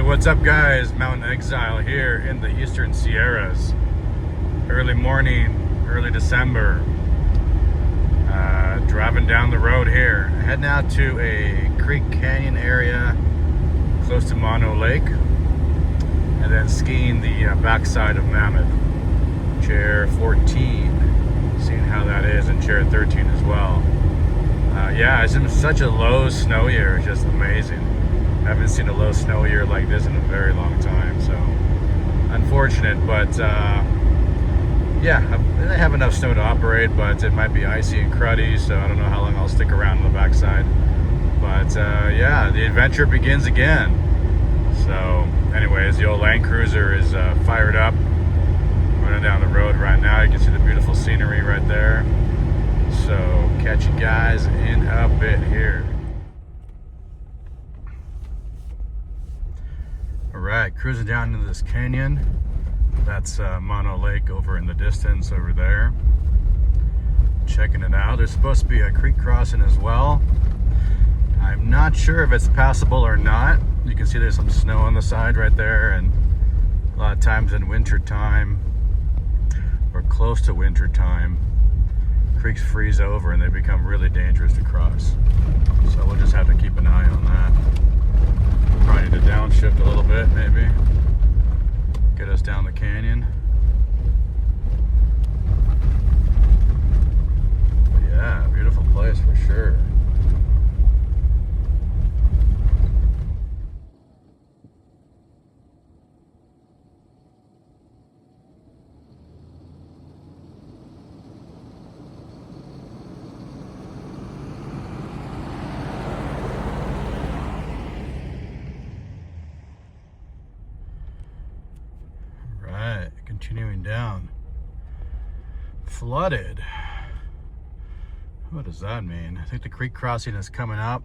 What's up guys? Mountain Exile here in the Eastern Sierras. Early morning, early December. Driving down the road here. Heading out to a creek canyon area close to Mono Lake. And then skiing the backside of Mammoth. Chair 14. Seeing how that is, and Chair 13 as well. Yeah, it's been such a low snow year. It's just amazing. I haven't seen a low snow year like this in a very long time, so unfortunate, but yeah, they have enough snow to operate, but it might be icy and cruddy, so I don't know how long I'll stick around on the backside. But yeah, the adventure begins again. So anyways, the old Land Cruiser is fired up, running down the road right now. You can see the beautiful scenery right there. So catch you guys in a bit here. Alright, cruising down into this canyon. That's Mono Lake over in the distance over there. Checking it out. There's supposed to be a creek crossing as well. I'm not sure if it's passable or not. You can see there's some snow on the side right there, and a lot of times in winter time or close to winter time, creeks freeze over and they become really dangerous to cross. So we'll just have to keep an eye on that. Probably need to downshift a little bit, maybe. Get us down the canyon. But yeah, beautiful place for sure. Continuing down. Flooded. What does that mean? I think the creek crossing is coming up.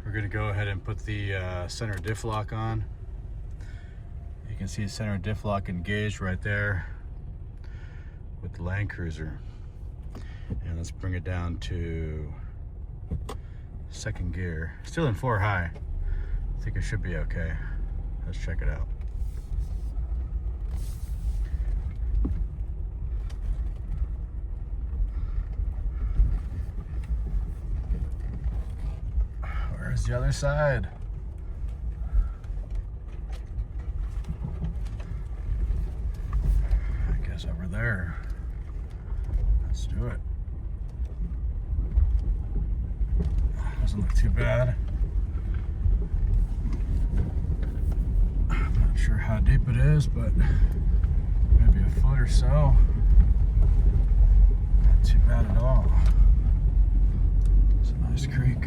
We're going to go ahead and put the center diff lock on. You can see center diff lock engaged right there with the Land Cruiser. And let's bring it down to second gear. Still in 4 high. I think it should be okay. Let's check it out. Where's the other side? I guess over there. Let's do it. Doesn't look too bad. I'm not sure how deep it is, but maybe a foot or so. Not too bad at all. It's a nice creek.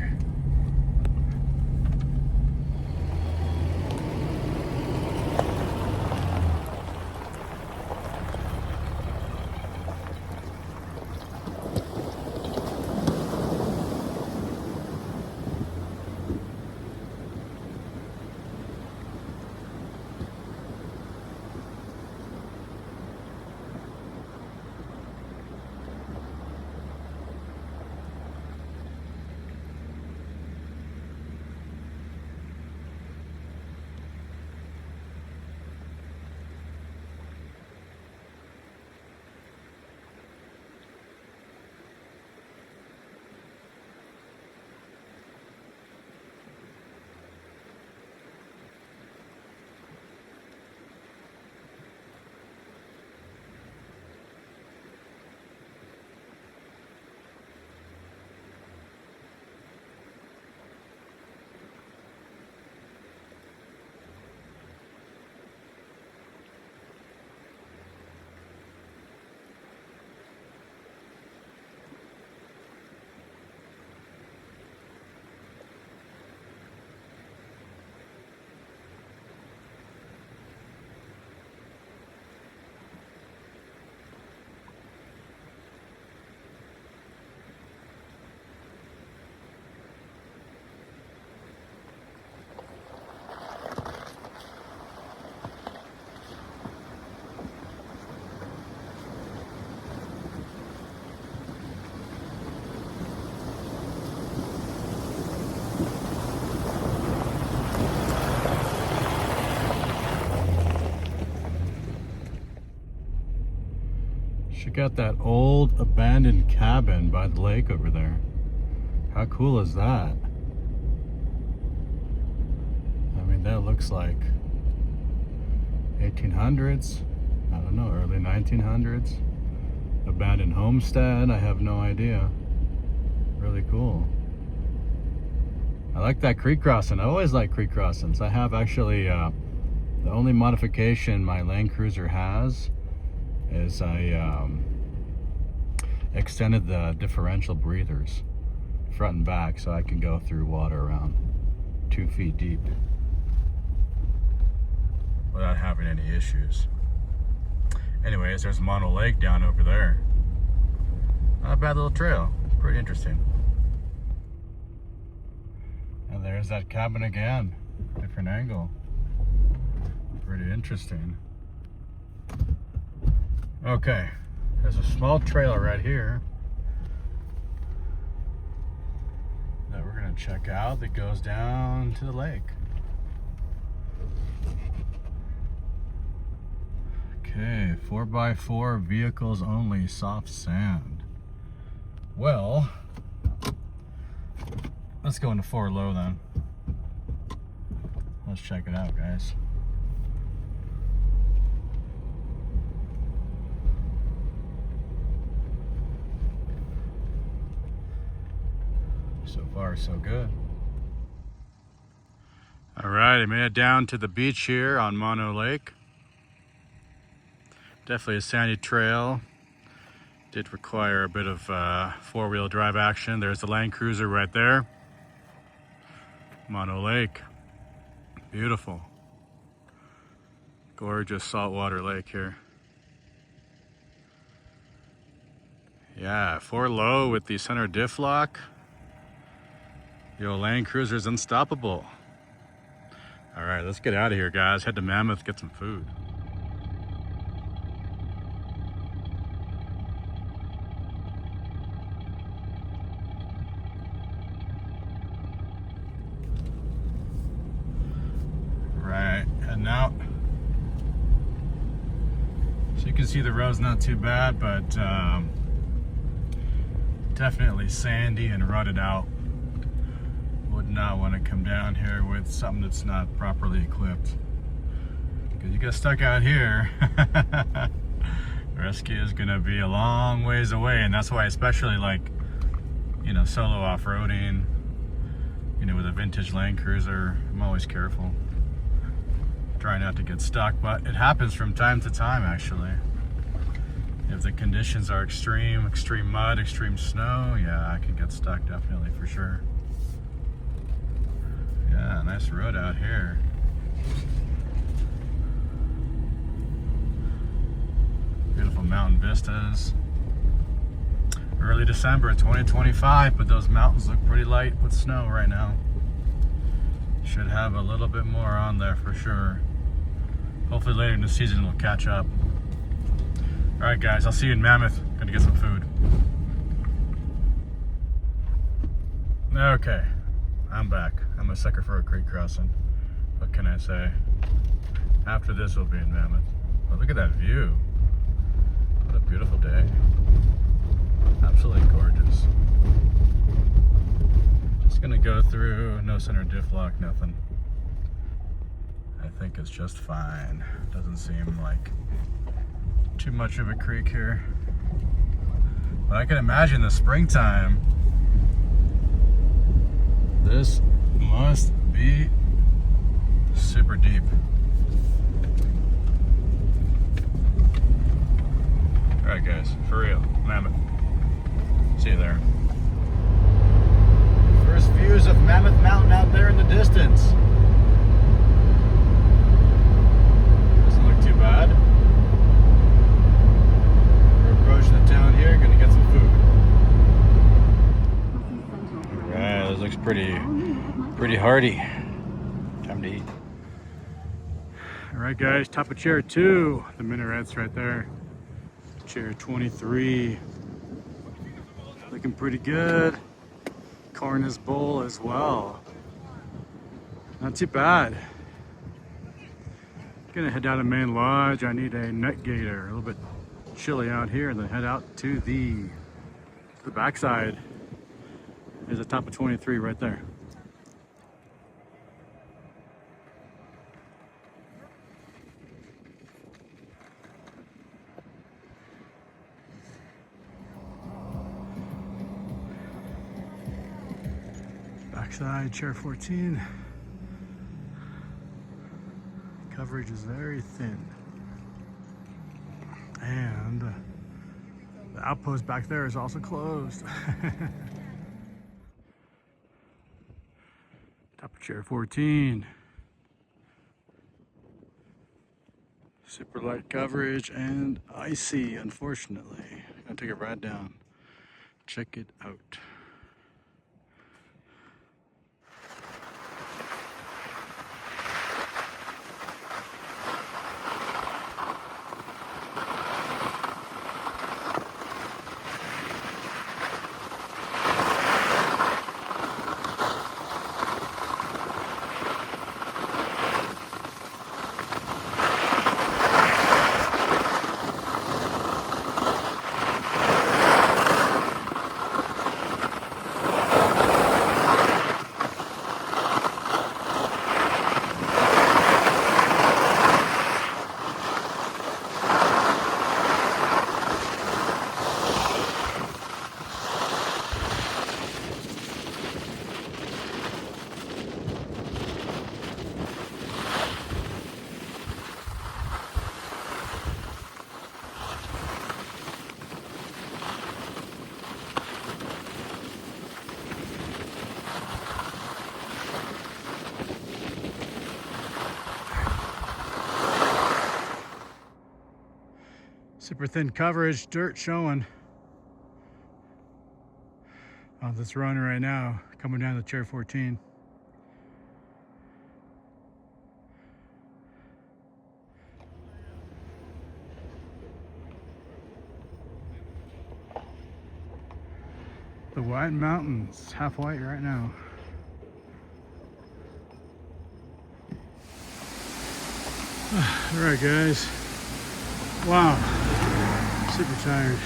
Check out that old abandoned cabin by the lake over there. How cool is that? I mean, that looks like 1800s. I don't know, early 1900s. Abandoned homestead, I have no idea. Really cool. I like that creek crossing. I always like creek crossings. I have actually, the only modification my Land Cruiser has is I extended the differential breathers front and back so I can go through water around 2 feet deep without having any issues. Anyways, there's Mono Lake down over there. Not a bad little trail. Pretty interesting. And there's that cabin again. Different angle. Pretty interesting. Okay, there's a small trailer right here that we're gonna check out that goes down to the lake. Okay, 4x4 vehicles only, soft sand. Well, let's go into 4 low then. Let's check it out, guys. So far, so good. All right, I made it down to the beach here on Mono Lake. Definitely a sandy trail. Did require a bit of 4-wheel drive action. There's the Land Cruiser right there. Mono Lake. Beautiful. Gorgeous saltwater lake here. Yeah, 4 low with the center diff lock. The old Land Cruiser's unstoppable. All right, let's get out of here, guys. Head to Mammoth, get some food. Right, heading out. So you can see the road's not too bad, but definitely sandy and rutted out. Would not want to come down here with something that's not properly equipped, because you get stuck out here. Rescue is going to be a long ways away, and that's why I especially like, you know, solo off-roading, you know, with a vintage Land Cruiser. I'm always careful, try not to get stuck, but it happens from time to time actually. If the conditions are extreme mud, extreme snow, yeah, I can get stuck definitely, for sure. Yeah, nice road out here. Beautiful mountain vistas. Early December 2025, but those mountains look pretty light with snow right now. Should have a little bit more on there for sure. Hopefully later in the season it'll catch up. All right, guys, I'll see you in Mammoth. Gonna get some food. Okay, I'm back. I'm a sucker for a creek crossing. What can I say? After this, we'll be in Mammoth. But look at that view. What a beautiful day. Absolutely gorgeous. Just gonna go through, no center diff lock, nothing. I think it's just fine. Doesn't seem like too much of a creek here. But I can imagine the springtime. This must be super deep. All right, guys, for real, Mammoth. See you there. First views of Mammoth Mountain out there in the distance. Doesn't look too bad. We're approaching the town here, gonna get some food. All right, this looks pretty hearty. Time to eat. All right, guys, top of chair 2. The minarets right there. Chair 23. Looking pretty good. Cornice bowl as well. Not too bad. Gonna head down to main lodge. I need a nut gator, a little bit chilly out here, and then head out to the backside. There's the top of 23 right there. Backside, chair 14. Coverage is very thin. And the outpost back there is also closed. Top of chair 14. Super light coverage and icy, unfortunately. I'm gonna take a ride down. Check it out. Super thin coverage, dirt showing on this run right now, coming down to chair 14. The White Mountains, half white right now. All right, guys. Wow, super tired.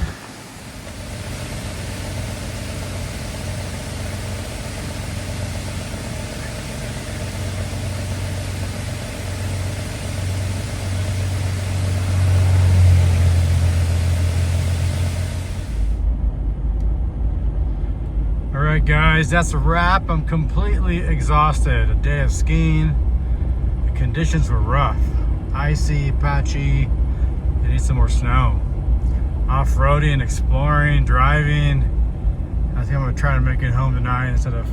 All right, guys, that's a wrap. I'm completely exhausted. A day of skiing. The conditions were rough, icy, patchy. I need some more snow. Off-roading, exploring, driving. I think I'm gonna try to make it home tonight instead of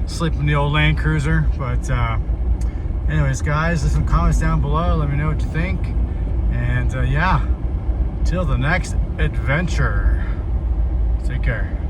sleeping in the old Land Cruiser. But anyways, guys, leave some comments down below. Let me know what you think. And yeah, till the next adventure. Take care.